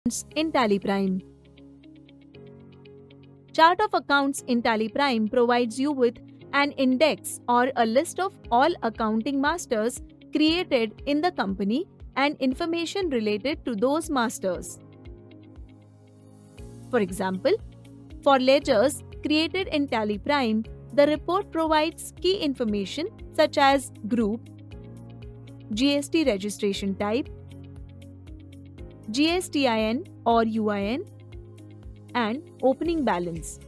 in Tally Prime. Chart of accounts in Tally Prime provides you with an index or a list of all accounting masters created in the company and information related to those masters. For example, for ledgers created in Tally Prime, the report provides key information such as group, GST registration type, GSTIN or UIN, and opening balance.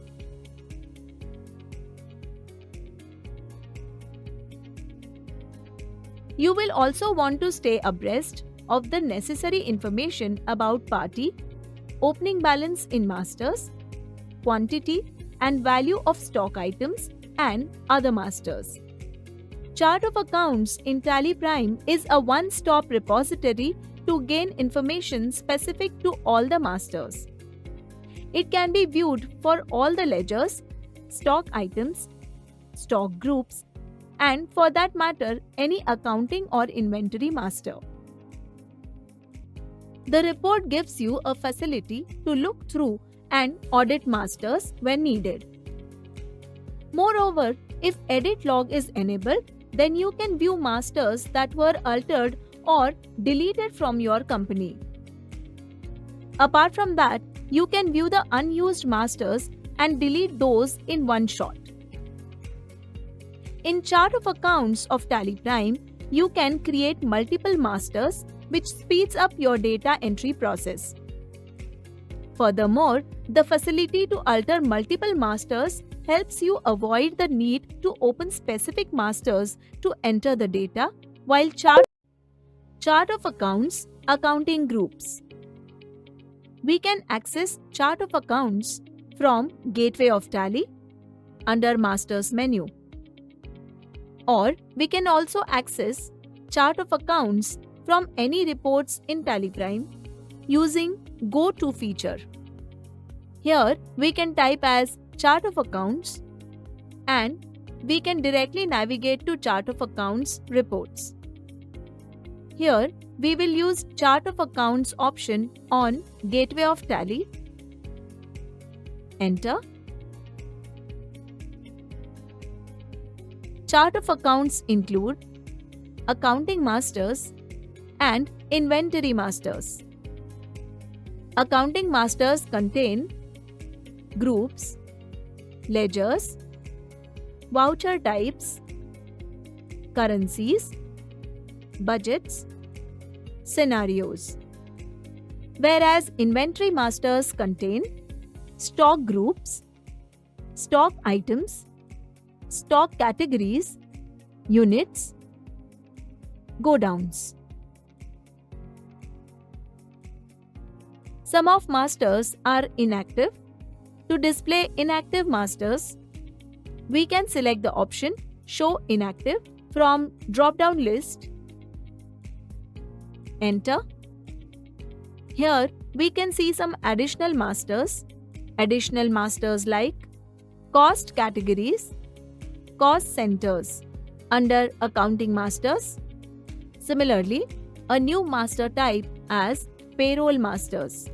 You will also want to stay abreast of the necessary information about party, opening balance in masters, quantity and value of stock items, and other masters. Chart of accounts in Tally Prime is a one-stop repository to gain information specific to all the masters. It can be viewed for all the ledgers, stock items, stock groups, and for that matter, any accounting or inventory master. The report gives you a facility to look through and audit masters when needed. Moreover, if edit log is enabled, then you can view masters that were altered or deleted from your company. Apart from that, you can view the unused masters and delete those in one shot. In Chart of Accounts of Tally Prime, you can create multiple masters, which speeds up your data entry process. Furthermore, the facility to alter multiple masters helps you avoid the need to open specific masters to enter the data, while Chart of Accounts, Accounting Groups. We can access Chart of Accounts from Gateway of Tally under Masters menu. Or we can also access Chart of Accounts from any reports in Tally Prime using Go To feature. Here we can type as Chart of Accounts and we can directly navigate to Chart of Accounts reports. Here we will use Chart of Accounts option on Gateway of Tally. Enter. Chart of accounts include accounting masters and inventory masters. Accounting masters contain groups, ledgers, voucher types, currencies, budgets, scenarios. Whereas inventory masters contain stock groups, stock items, stock categories, units, go-downs. Some of masters are inactive. To display inactive masters, we can select the option Show Inactive from drop-down list. Enter. Here we can see some additional masters like cost categories, cost centers under accounting masters. Similarly, a new master type as payroll masters.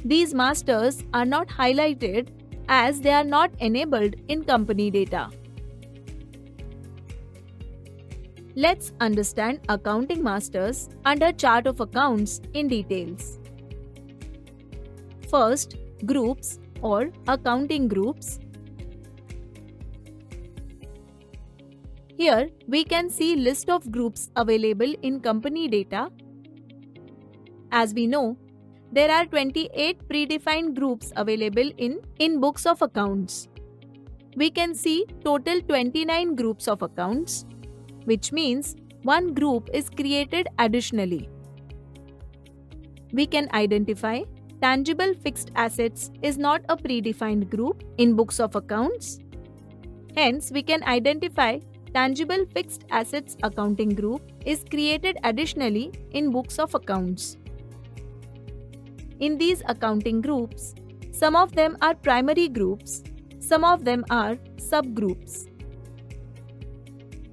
These masters are not highlighted as they are not enabled in company data. Let's understand accounting masters under Chart of Accounts in details. First, groups or accounting groups. Here we can see list of groups available in company data. As we know, there are 28 predefined groups available in books of accounts. We can see total 29 groups of accounts, which means one group is created additionally. We can identify tangible fixed assets is not a predefined group in books of accounts. Hence, we can identify tangible fixed assets accounting group is created additionally in books of accounts. In these accounting groups, some of them are primary groups, some of them are subgroups.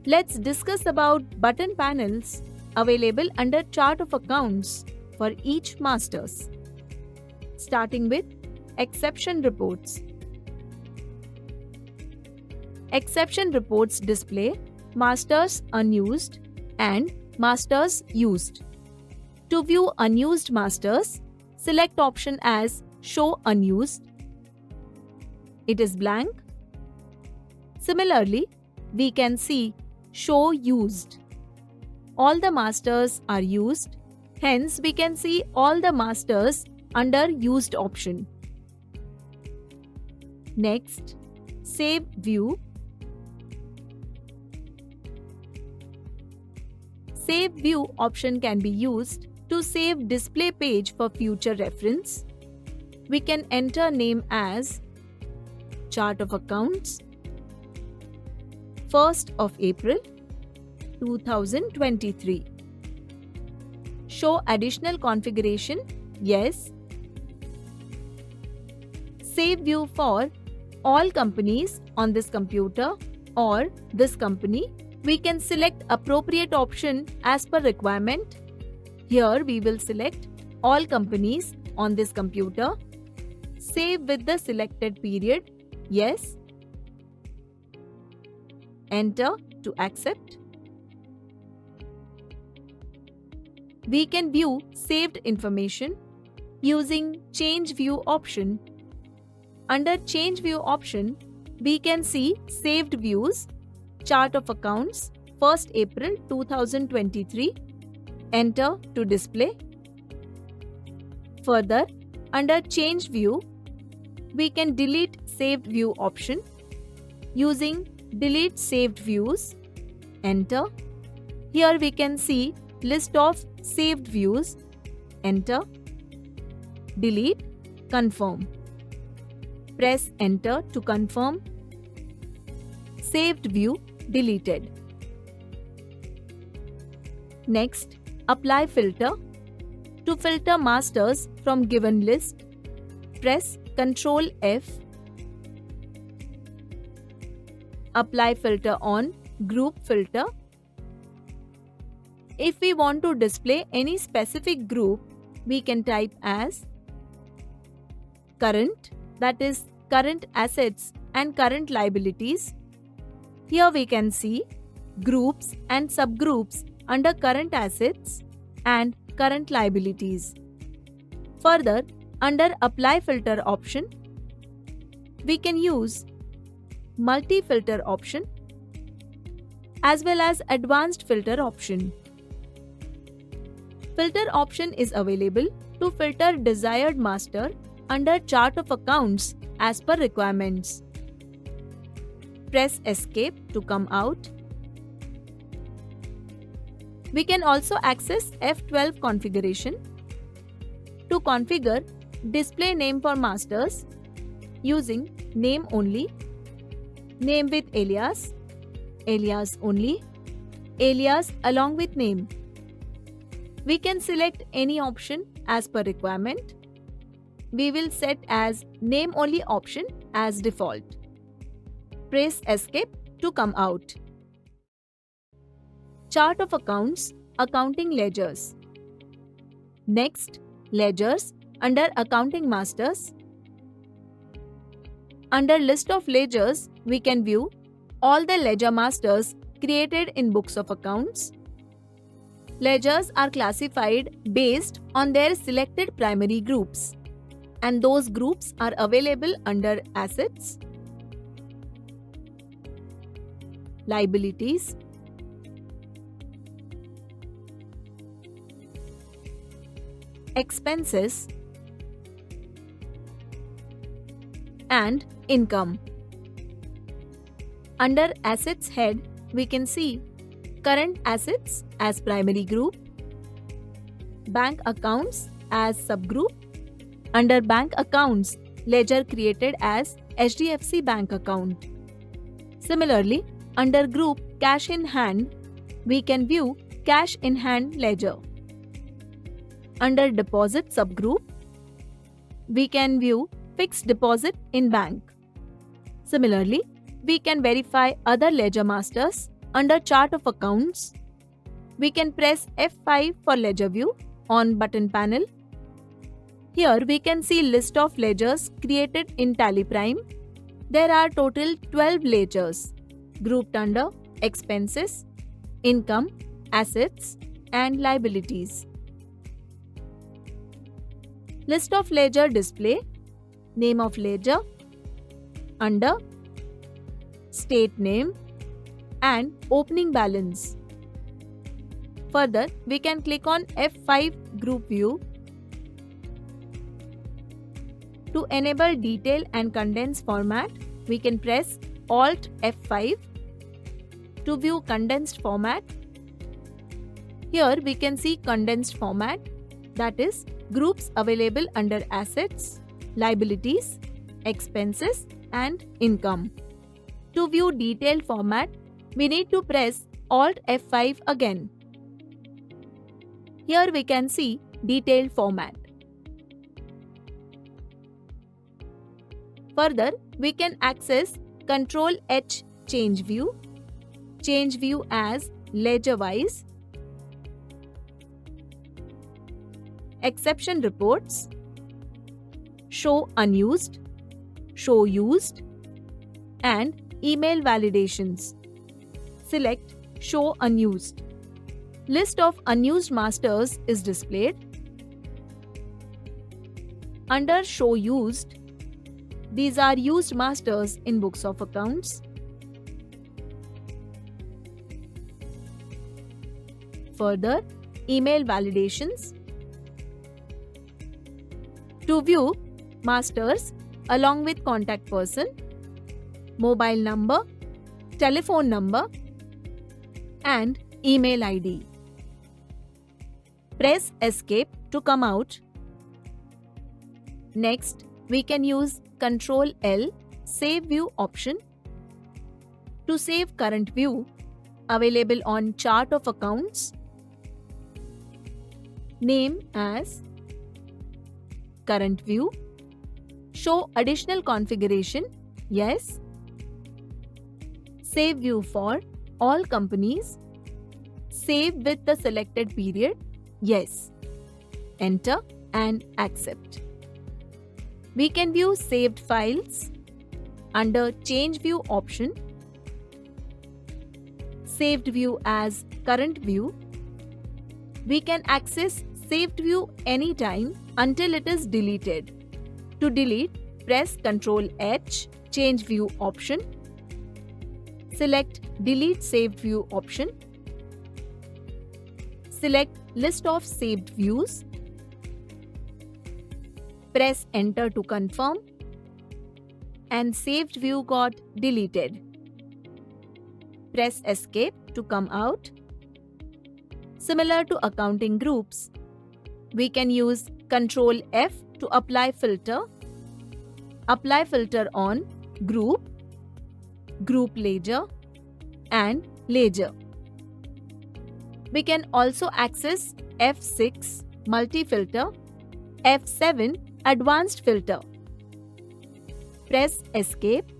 Let's discuss about button panels available under Chart of Accounts. for each masters. Starting with exception reports. Exception reports display masters unused and masters used. To view unused masters, select option as Show Unused. It is blank. Similarly, we can see Show Used. All the masters are used, hence we can see all the masters under Used option. Next, Save View. Save View option can be used to save display page for future reference. We can enter name as Chart of Accounts, 1st of April 2023. Show additional configuration? Yes. Save view for all companies on this computer or this company. We can select appropriate option as per requirement. Here we will select all companies on this computer. Save with the selected period. Yes. Enter to accept. We can view saved information using Change View option. Under Change View option, we can see saved views, Chart of Accounts, 1st April 2023. Enter to display. Further, under Change View, we can delete saved view option using Delete Saved Views. Enter. Here we can see list of saved views. Enter. Delete. Confirm. Press Enter to confirm. Saved view deleted. Next, apply filter. To filter masters from given list, press Ctrl F. Apply filter on group filter. If we want to display any specific group, we can type as current, that is current assets and current liabilities. Here we can see groups and subgroups under current assets and current liabilities. Further, under apply filter option, we can use multi-filter option as well as advanced filter option. Filter option is available to filter desired master under Chart of Accounts as per requirements. Press Escape to come out. We can also access F12 configuration. To configure display name for masters using name only, name with alias, alias only, alias along with name. We can select any option as per requirement. We will set as name only option as default. Press Escape to come out. Chart of Accounts, Accounting Ledgers. Next, Ledgers under Accounting Masters. Under List of Ledgers, we can view all the ledger masters created in books of accounts. Ledgers are classified based on their selected primary groups, and those groups are available under Assets, Liabilities, Expenses, and Income. Under Assets head, we can see Current Assets as primary group, Bank Accounts as subgroup. Under Bank Accounts, ledger created as HDFC Bank account. Similarly, under Group Cash in Hand, we can view Cash in Hand ledger. Under Deposit subgroup, we can view Fixed Deposit in Bank. Similarly, we can verify other ledger masters under Chart of Accounts. We can press F5 for ledger view On button panel, here we can see list of ledgers created in Tally Prime. There are total 12 ledgers grouped under expenses, income, assets, and liabilities. List of ledger display, name of ledger, under, state name, and opening balance. Further, we can click on F5 Group View to enable detail and condensed format. We can press Alt F5 to view condensed format. Here we can see condensed format, that is, groups available under assets, liabilities, expenses, and income. To view detailed format, we need to press Alt F5 again. Here we can see detailed format. Further, we can access Ctrl H change view as ledger wise, exception reports, show unused, show used, and email validations. Select show unused. List of unused masters is displayed. Under show used, these are used masters in books of accounts. Further, email validations. To view masters along with contact person, mobile number, telephone number, and email ID. Press Escape to come out. Next, we can use Ctrl L Save View option to save current view available on chart of accounts. Name as current view. Show additional configuration, yes. Save view for all companies. Save with the selected period, yes. Enter and accept. We can view saved files under Change View option. Saved view as current view. We can access saved view anytime until it is deleted. To delete, press Ctrl H, Change View option. Select Delete Saved View option. Select List of saved views. Press Enter to confirm. And saved view got deleted. Press Escape to come out. Similar to accounting groups, we can use Ctrl F to apply filter. Apply filter on Group, Group Ledger, and Ledger. We can also access F6 Multi-Filter, F7 Advanced Filter. Press Escape.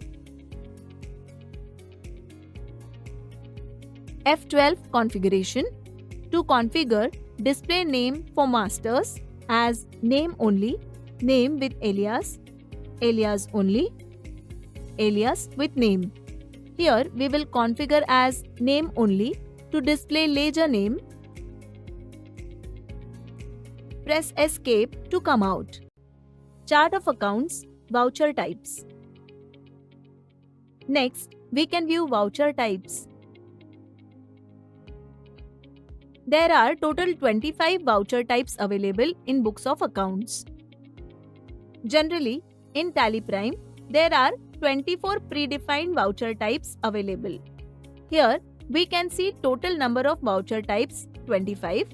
F12 Configuration. To configure display name for masters as name only, name with alias, alias only, alias with name. Here we will configure as name only to display ledger name. Press Escape to come out. Chart of accounts, voucher types. Next, we can view voucher types. There are total 25 voucher types available in books of accounts. Generally, in Tally Prime, there are 24 predefined voucher types available. Here, we can see total number of voucher types 25,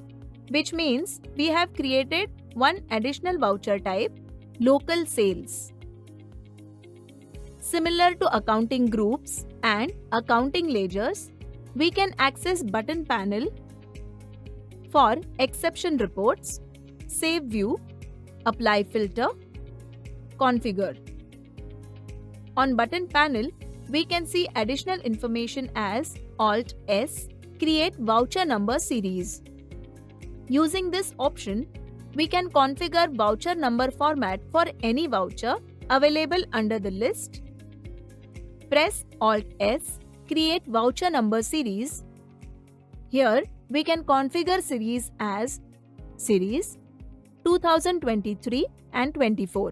which means we have created one additional voucher type, local sales. Similar to accounting groups and accounting ledgers, we can access button panel for exception reports, save view, apply filter, configure. On button panel, we can see additional information as Alt S, create voucher number series. Using this option, we can configure voucher number format for any voucher available under the list. Press Alt S, create voucher number series. Here, we can configure series as Series 2023 and 24.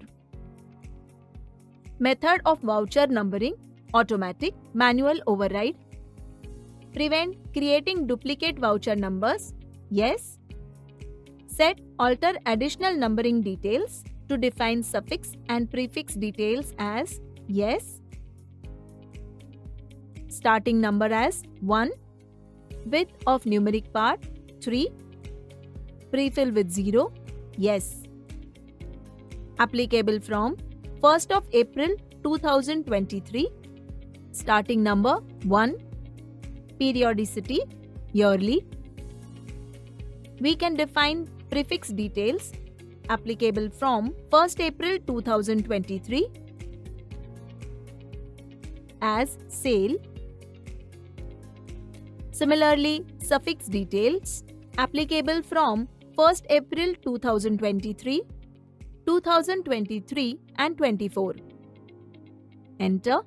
Method of voucher numbering: automatic, manual override. Prevent creating duplicate voucher numbers: yes. Set alter additional numbering details to define suffix and prefix details as yes. Starting number as 1. Width of numeric part 3. Prefill with 0, yes. Applicable from 1st of April 2023. Starting number 1. Periodicity yearly. We can define prefix details applicable from 1st April 2023 as sale. Similarly, suffix details applicable from 1st April 2023, 2023 and 24. Enter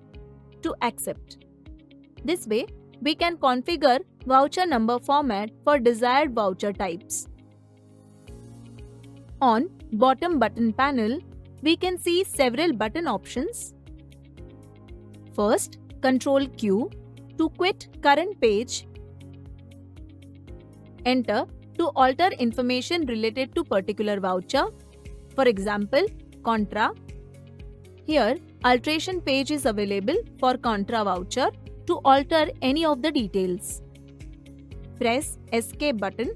to accept. This way, we can configure voucher number format for desired voucher types. On bottom button panel, we can see several button options. First, Control Q to quit current page. Enter to alter information related to particular voucher. For example, Contra. Here, alteration page is available for Contra voucher to alter any of the details. Press Escape button.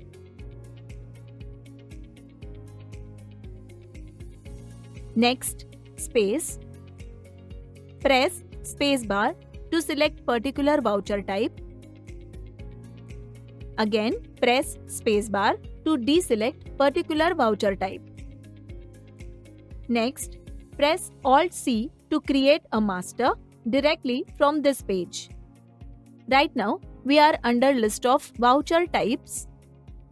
Next, space. Press space bar to select particular voucher type. Again, press space bar to deselect particular voucher type. Next, press Alt C to create a master directly from this page. Right now, we are under list of voucher types.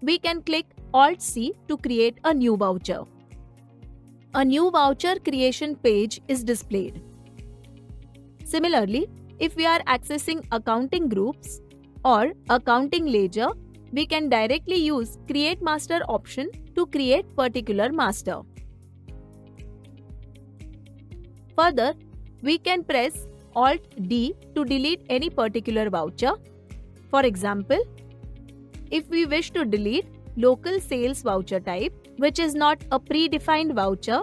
We can click Alt C to create a new voucher. A new voucher creation page is displayed. Similarly, if we are accessing accounting groups or accounting ledger, we can directly use Create Master option to create particular master. Further, we can press Alt D to delete any particular voucher. For example, if we wish to delete local sales voucher type, which is not a predefined voucher,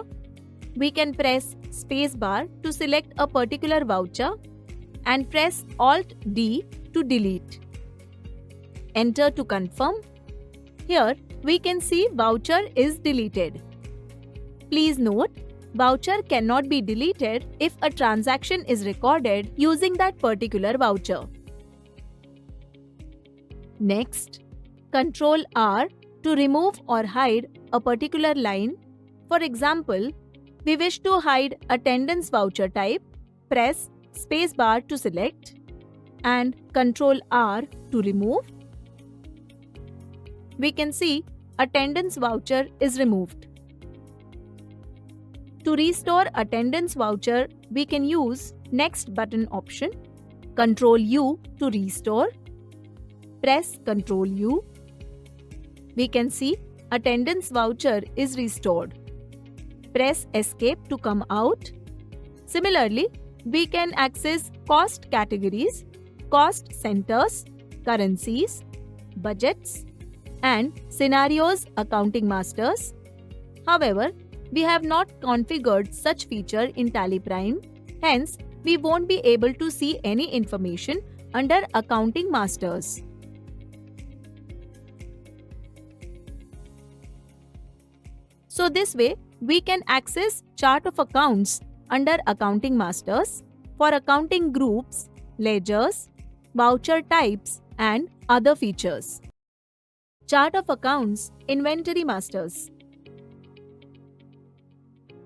we can press space bar to select a particular voucher and press Alt D to delete. Enter to confirm. Here, we can see voucher is deleted. Please note, voucher cannot be deleted if a transaction is recorded using that particular voucher. Next, Ctrl R to remove or hide a particular line. For example, we wish to hide attendance voucher type, press space bar to select and Ctrl R to remove. We can see attendance voucher is removed. To restore attendance voucher, we can use Next button option. Ctrl U to restore. Press Ctrl U. We can see attendance voucher is restored. Press Escape to come out. Similarly, we can access cost categories, cost centers, currencies, budgets, and scenarios accounting masters. However, we have not configured such feature in Tally Prime, hence we won't be able to see any information under accounting masters. So this way, we can access chart of accounts under accounting masters for accounting groups, ledgers, voucher types, and other features. Chart of accounts, inventory masters.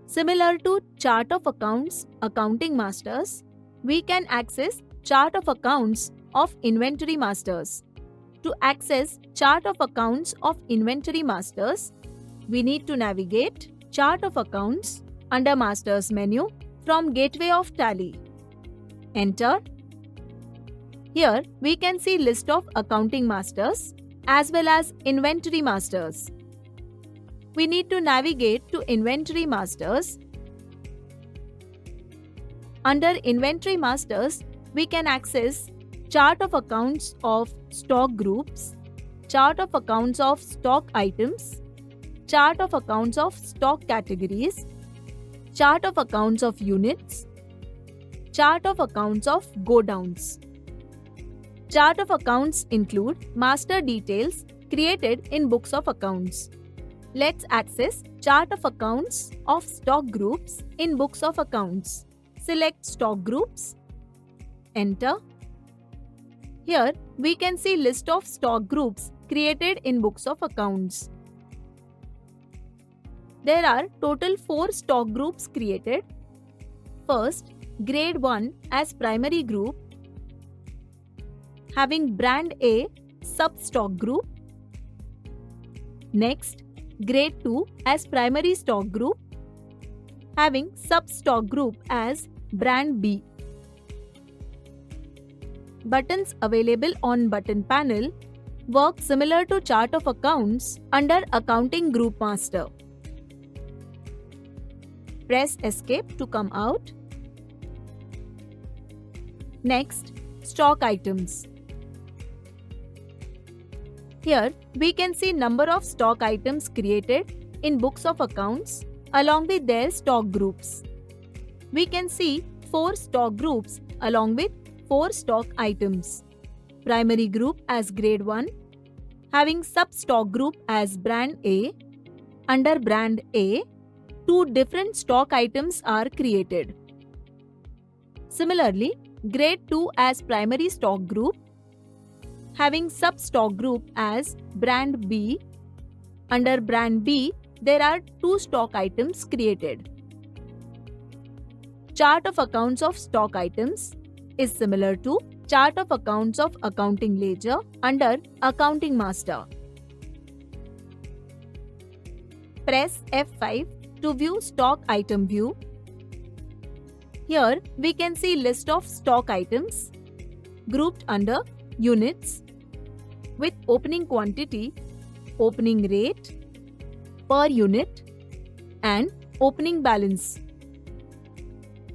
Similar to chart of accounts, accounting masters, we can access chart of accounts of inventory masters. To access chart of accounts of inventory masters, we need to navigate chart of accounts under masters menu from gateway of Tally. Enter. Here we can see list of accounting masters as well as inventory masters. We need to navigate to inventory masters. Under inventory masters, we can access chart of accounts of stock groups, chart of accounts of stock items, chart of accounts of stock categories, chart of accounts of units, chart of accounts of go downs. Chart of accounts include master details created in books of accounts. Let's access chart of accounts of stock groups in books of accounts. Select stock groups. Enter. Here we can see list of stock groups created in books of accounts. There are total 4 stock groups created. First, grade 1 as primary group, having brand A sub-stock group. Next, grade 2 as primary stock group, having sub-stock group as brand B. Buttons available on button panel work similar to chart of accounts under accounting group master. Press escape to come out. Next, stock items. Here we can see number of stock items created in books of accounts along with their stock groups. We can see 4 stock groups along with 4 stock items. Primary group as grade 1, having sub-stock group as brand A. Under brand A, 2 different stock items are created. Similarly, grade 2 as primary stock group, having sub-stock group as brand B. Under brand B, there are 2 stock items created. Chart of accounts of stock items is similar to chart of accounts of accounting ledger under accounting master. Press F5 to view stock item view. Here we can see list of stock items grouped under units with opening quantity, opening rate, per unit and opening balance.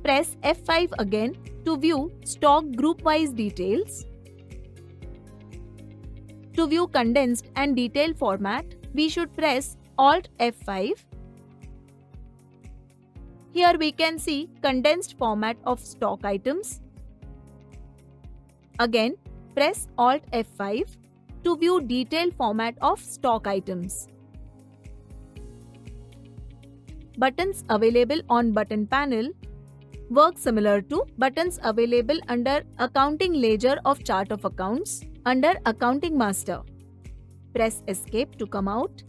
Press F5 again to view stock group wise details. To view condensed and detailed format, we should press Alt F5. Here we can see condensed format of stock items. Again, press Alt F5 to view detailed format of stock items. Buttons available on button panel work similar to buttons available under accounting ledger of chart of accounts under accounting master. Press escape to come out.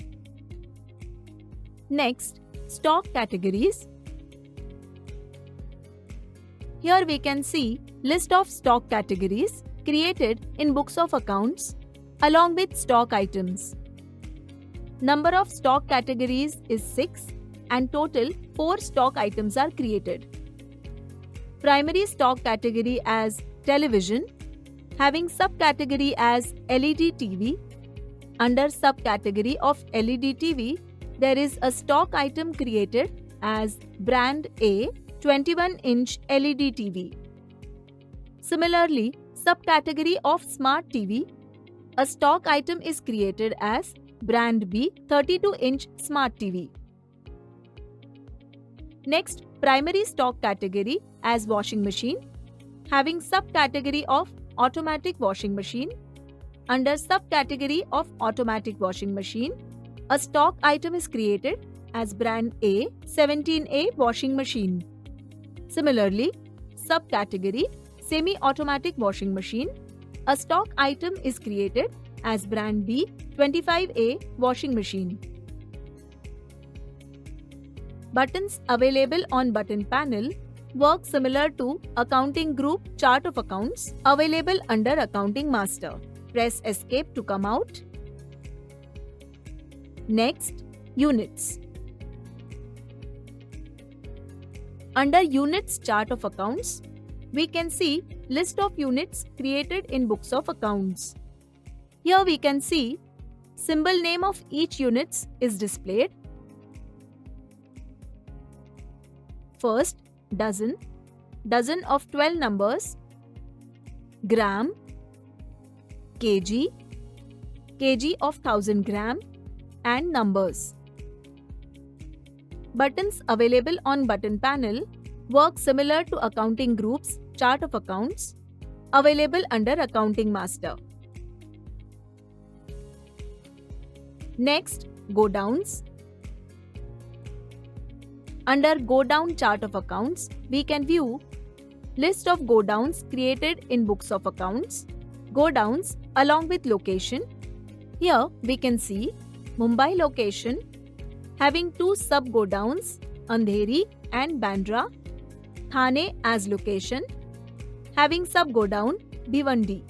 Next, stock categories. Here we can see list of stock categories created in books of accounts along with stock items. Number of stock categories is 6 and total 4 stock items are created. Primary stock category as television, having subcategory as LED TV. Under subcategory of LED TV, there is a stock item created as brand A 21-inch LED TV. Similarly, subcategory of smart TV, a stock item is created as brand B 32-inch smart TV. Next, primary stock category as washing machine, having subcategory of automatic washing machine. Under subcategory of automatic washing machine, a stock item is created as brand A 17A washing machine. Similarly, subcategory semi-automatic washing machine, a stock item is created as brand B 25A washing machine. Buttons available on button panel work similar to accounting group chart of accounts available under accounting master. Press Escape to come out. Next, Units. Under Units chart of accounts, we can see list of units created in books of accounts. Here we can see symbol name of each units is displayed. First, dozen, dozen of 12 numbers, gram, kg, kg of 1000 gram, and numbers. Buttons available on button panel work similar to accounting groups chart of accounts available under Accounting Master. Next, go downs. Under go down chart of accounts, we can view list of go downs created in books of accounts, go downs along with location. Here we can see Mumbai location having two sub go downs, Andheri and Bandra, Thane as location, having sub go down Bhiwandi.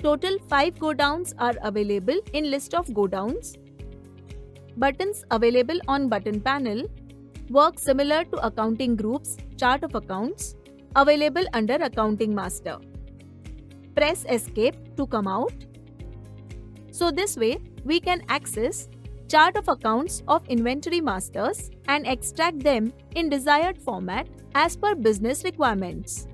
Total 5 go downs are available in list of go downs. Buttons available on button panel work similar to accounting groups chart of accounts available under Accounting Master. Press Escape to come out. So this way we can access chart of accounts of inventory masters and extract them in desired format as per business requirements.